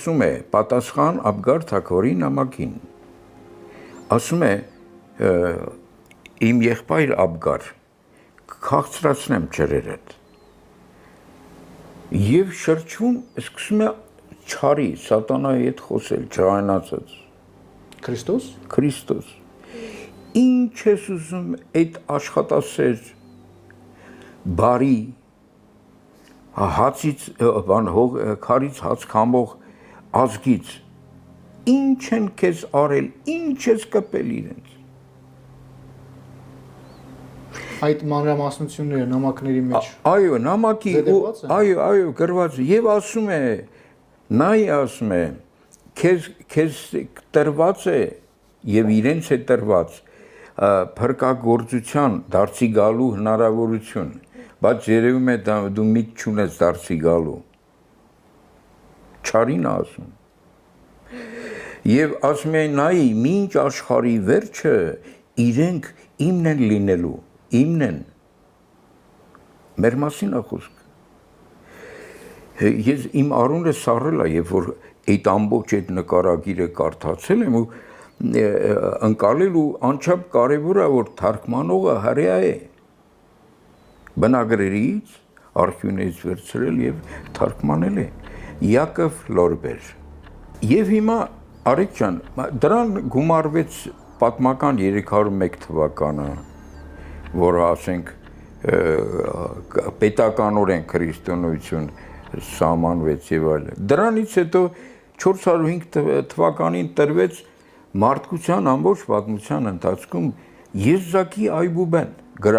ասում է պատասխան Աբգար թագավորի նամակին։ Ասում է իմ եղբայր Աբգար քաղցրացնեմ ջրերդ։ Եվ շրջում սկսում է չարի սատանայի հետ խոսել, ջրանացած։ Քրիստոս։ Ինչ ես ուզում այդ աշխատասեր բարի հացից քարից հաց քամող ազգից ինչ են քեզ արել, ինչ ես կպել իրենց։ Այդ մանրամասնությունները նամակների մեջ Այո, նամակի այո, գրված եւ ասում է նայ ասում է քեզ տրված է եւ իրենց է տրված փրկagorցության դարձի գալու հնարավորություն, բայց երևում է դու միտ չունես դարձի գալու։ Չարին ասում։ Եվ ասում է նայ մինչ աշխարհի վերջը իրենք իմն են լինելու, իմն են։ Մեր մասին է խոսքը։ Ես իմ արունը սառել է, երբ որ այդ ամբողջ այդ նկարագիրը կարդացել եմ ու ընկալել ու անչափ կարևոր է որ թարգմանողը հրեա է։ Բնագրերից արխիվներից վերցրել եւ թարգմանել է Յակով Լորբեր։ Եվ հիմա Արեգ ջան, դրան գումարվեց պատմական 301 թվականը, որը ասենք պետականորեն քրիստոնեություն սահմանվեց եւ այլն։ Դրանից հետո 405 թվականին տրվեց մարդկության ամբողջ պատմության ընթացքում Եզակի Այբուբեն։